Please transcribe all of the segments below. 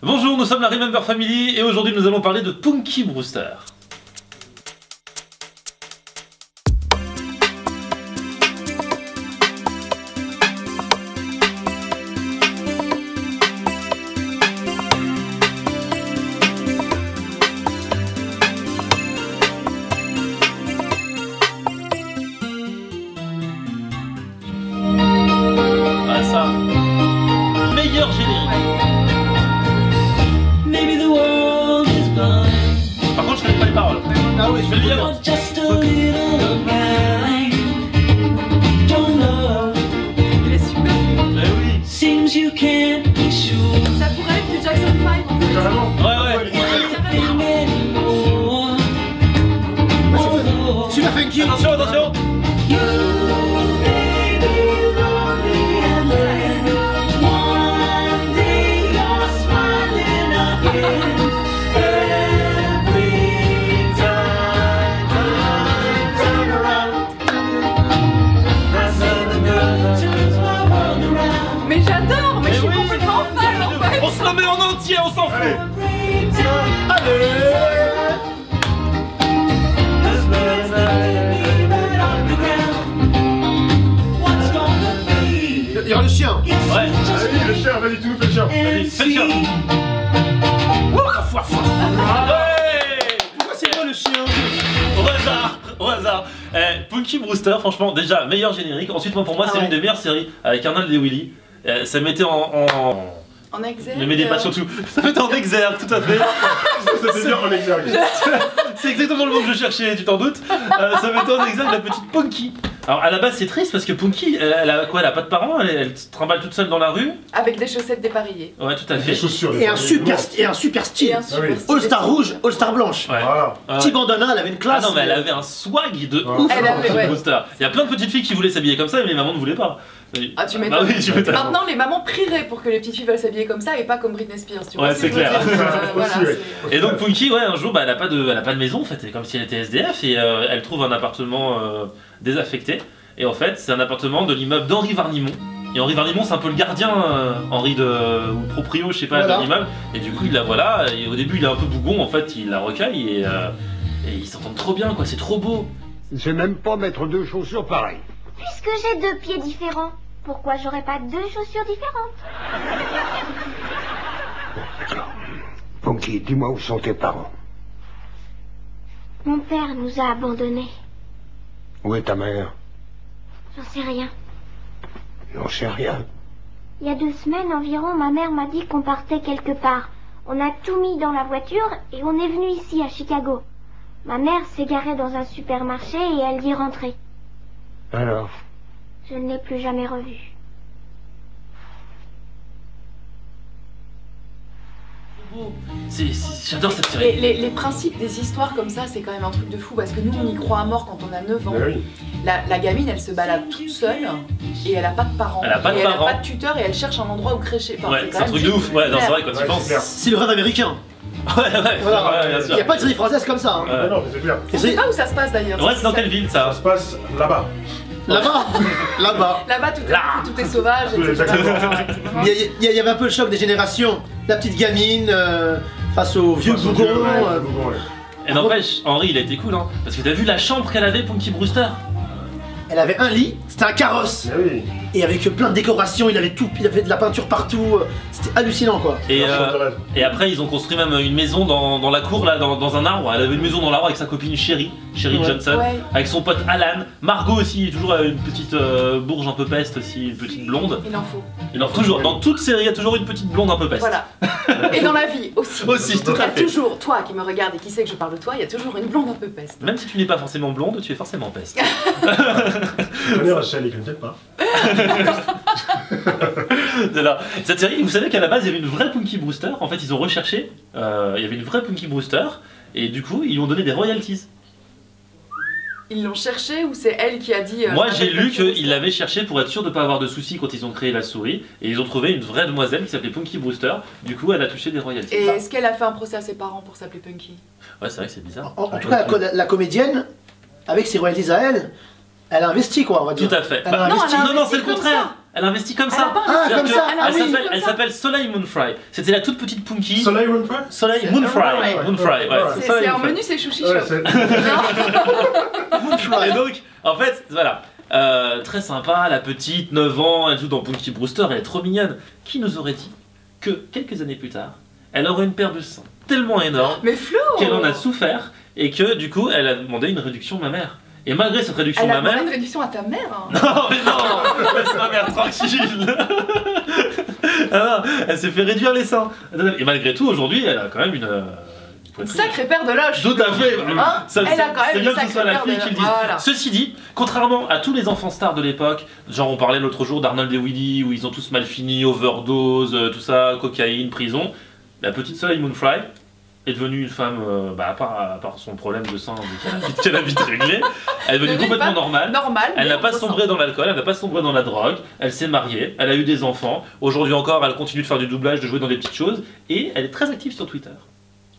Bonjour, nous sommes la Remember Family et aujourd'hui nous allons parler de Punky Brewster. Ah ça, meilleur générique. Par contre, je connais pas les paroles. Ah oui, Je vais le lire. Il est super. Eh oui. Ça pourrait être du Jackson 5. carrément. Ouais. Super funky. Attention. Mais j'adore, mais je suis complètement fan en fait. On se la met en entier, on s'en fout. Il y aura le chien. Ouais. Allez, le chien, vas-y, tu nous fais le chien. Allez, fais le chien. Ouais. Pourquoi c'est moi le chien? Au hasard. Punky Brewster, franchement, déjà, meilleur générique. Ensuite, moi, pour moi, c'est Ah ouais. une des meilleures séries avec Arnold et Willy. Ça mettait en... En exergue. Ne m'aidez pas surtout. Ça mettait en exergue, tout à fait. C'était bien en exergue. C'est exactement le mot que je cherchais, tu t'en doutes. Ça mettait en exergue la petite Punky. Alors, à la base, c'est triste parce que Punky, elle a quoi? Elle a pas de parents, elle se trimballe toute seule dans la rue. Avec des chaussettes dépareillées. Ouais, tout à Des fait. chaussures. Et un super Et style. un super oui. style. All Star rouge, All Star blanche. Ouais. Voilà. Petit bandana, elle avait une Ah classe. non, mais elle avait un swag de Ouais. ouf. Elle avait, ouais. Brewster. Il y a plein de petites filles qui voulaient s'habiller comme ça, mais les mamans ne voulaient pas. Ah, tu Bah m'étonnes. oui, tu m'étonnes. Maintenant, les mamans prieraient pour que les petites filles veulent s'habiller comme ça et pas comme Britney Spears, tu vois. Ouais, ce c'est que je veux clair. dire. Voilà, Aussi, ouais. c'est- Et donc Punky, ouais, un jour, bah, elle a pas de maison en fait, c'est comme si elle était SDF et elle trouve un appartement désaffecté. Et en fait, c'est un appartement de l'immeuble d'Henri Varnimont. Et Henri Varnimont, c'est un peu le gardien, Henri ou le proprio, je sais pas, Voilà. de l'immeuble. Et du coup, il la voilà. Et au début, il est un peu bougon, en fait, il la recueille et ils s'entendent trop bien, quoi. C'est trop beau. Je n'aime pas mettre deux chaussures pareilles. Puisque j'ai deux pieds différents, pourquoi j'aurais pas deux chaussures différentes? Punky, dis-moi où sont tes parents? Mon père nous a abandonnés. Où est ta mère? J'en sais rien. J'en sais rien. Il y a 2 semaines environ, ma mère m'a dit qu'on partait quelque part. On a tout mis dans la voiture et on est venu ici à Chicago. Ma mère s'est garée dans un supermarché et elle y rentrait. Alors, Je ne l'ai plus jamais revue. J'adore cette série. Les principes des histoires comme ça, c'est quand même un truc de fou parce que nous, on y croit à mort quand on a 9 ans. Mais oui. La gamine, elle se balade toute seule et elle a pas de parents. Elle a pas de et parents. elle a pas de tuteur et elle cherche un endroit où crécher. Enfin, Ouais, quand c'est un même truc de ouf. Ouais, non, c'est vrai quand Ouais, tu c'est penses. clair. C'est le rêve américain. Ouais, Voilà. bien Il sûr. n'y a pas de série française comme ça. Hein. Ah non, mais c'est clair. On sait pas où ça se passe d'ailleurs. Ouais, c'est dans quelle ville ça? Ça se passe là-bas. Là-bas, là-bas. Là-bas, tout est sauvage, etc. Exactement. Il y avait un peu le choc des générations. La petite gamine face au vieux Face au bougon. vieux, ouais, bougon, ouais. Et n'empêche, Henri, il a été cool, hein. Parce que t'as vu la chambre qu'elle avait, Punky Brewster? Elle avait un lit, c'était un carrosse. Mais oui. Et avec plein de décorations, il avait tout, il avait de la peinture partout. C'était hallucinant quoi. Et, La chambre de rêve. et après, ils ont construit même une maison dans la cour, là, dans un arbre. Elle avait une maison dans l'arbre avec sa copine Sherry Ouais. Johnson, Ouais. avec son pote Alan. Margot aussi, toujours une petite bourge un peu peste aussi, une petite blonde. Il en faut. Et alors, toujours, dans toute série, il y a toujours une petite blonde un peu peste. Voilà. Et dans la vie aussi. Aussi, tout Il y à a fait. toujours, toi qui me regarde et qui sait que je parle de toi, il y a toujours une blonde un peu peste. Même si tu n'es pas forcément blonde, tu es forcément peste. Venez Rachel, il connaît pas. De là. Cette série, vous savez qu'à la base, il y avait une vraie Punky Brewster. En fait, ils ont recherché, il y avait une vraie Punky Brewster. Et du coup, ils lui ont donné des royalties. Ils l'ont cherché ou c'est elle qui a dit. Moi, je j'ai m'appelle lu Punky Brewster. qu'ils l'avaient cherché pour être sûr de ne pas avoir de soucis quand ils ont créé la souris. Et ils ont trouvé une vraie demoiselle qui s'appelait Punky Brewster. Du coup, elle a touché des royalties. Et est-ce qu'elle a fait un procès à ses parents pour s'appeler Punky? Ouais, c'est vrai que c'est bizarre. En tout cas, la comédienne, avec ses royalties à elle, elle a investi quoi, on va dire. Tout à fait. Elle a Bah, Non, investi. elle a non, c'est investi le comme contraire. ça. Elle investit comme Elle a ça. pas Ah, C'est-à-dire comme que ça. Elle a Elle investi s'appelle- comme elle ça. s'appelle Soleil Moonfry. C'était la toute petite Punky. Soleil Runfry Soleil C'est- Moonfry. ouais, Moonfry, ouais. ouais. Soleil C'est un Moonfry. menu, c'est chouchi Ouais, shop. c'est... Et donc, en fait, voilà. Très sympa, la petite, 9 ans, elle joue dans Punky Brewster, elle est trop mignonne. Qui nous aurait dit que quelques années plus tard, elle aurait une paire de seins tellement énorme Mais Flo qu'elle en a souffert et que du coup, elle a demandé une réduction mammaire. Et malgré cette réduction Elle a demandé mammaire. une réduction à ta mère hein. Non, mais non, laisse ma mère tranquille. Ah non, elle s'est fait réduire les seins. Et malgré tout, aujourd'hui, elle a quand même une Une poitrine. sacrée paire de loches Tout à fait. Hein Ça, Elle a quand même c'est bien une que ce soit la sacrée fille paire qui le de- dise. Voilà. Ceci dit, contrairement à tous les enfants stars de l'époque, genre on parlait l'autre jour d'Arnold et Willy, où ils ont tous mal fini, overdose, tout ça, cocaïne, prison, la petite Soleil Moonfry est devenue une femme, à part son problème de sein qu'elle a vite réglé, elle est devenue Devenue une complètement femme normale. Normal. Elle mais n'a pas on sombré dans l'alcool, elle n'a pas sombré dans la drogue, elle s'est mariée, elle a eu des enfants, aujourd'hui encore elle continue de faire du doublage, de jouer dans des petites choses, et elle est très active sur Twitter.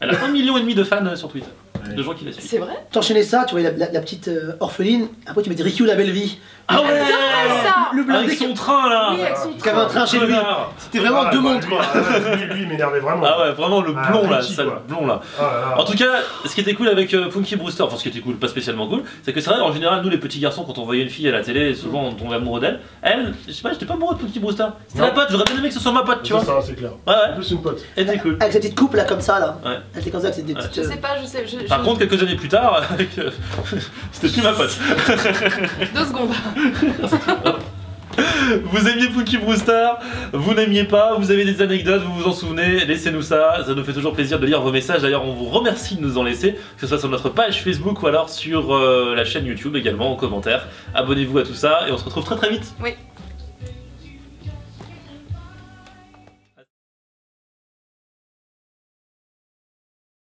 Elle a 1,5 million de fans sur Twitter, de gens qui la suivent. C'est vrai T'enchaînais ça, tu voyais la petite orpheline, après tu mettais Ricky ou la belle vie. Ah ouais ça Le blindé Avec son train là Oui, avec son qui avait un train chez lui. Connard. C'était vraiment Ah, deux bah, mondes lui, quoi. Lui, il m'énervait vraiment. Ah ouais, vraiment le Ah, blond là, Richie, sale quoi. blond là. Ah là là. En tout cas, ce qui était cool avec Punky Brewster, enfin ce qui était cool, pas spécialement cool, c'est que c'est vrai, en général, nous les petits garçons, quand on voyait une fille à la télé, souvent on tombait amoureux d'elle. Elle, je sais pas, j'étais pas amoureux de Punky Brewster. C'était Non. la pote, j'aurais bien aimé que ce soit ma pote, tu C'est vois. ça, c'est clair. Ouais, ouais, Plus une pote. elle était cool. Avec cette petite coupe là comme ça là. Ouais. Elle était comme ça avec des Ouais. petites. Je sais pas, je sais. Par contre, quelques années plus tard, c'était plus ma pote. 2 secondes. Vous aimiez Punky Brewster, vous n'aimiez pas, vous avez des anecdotes, vous vous en souvenez, laissez-nous ça nous fait toujours plaisir de lire vos messages. D'ailleurs, on vous remercie de nous en laisser, que ce soit sur notre page Facebook ou alors sur la chaîne YouTube également en commentaire. Abonnez-vous à tout ça et on se retrouve très très vite. Oui.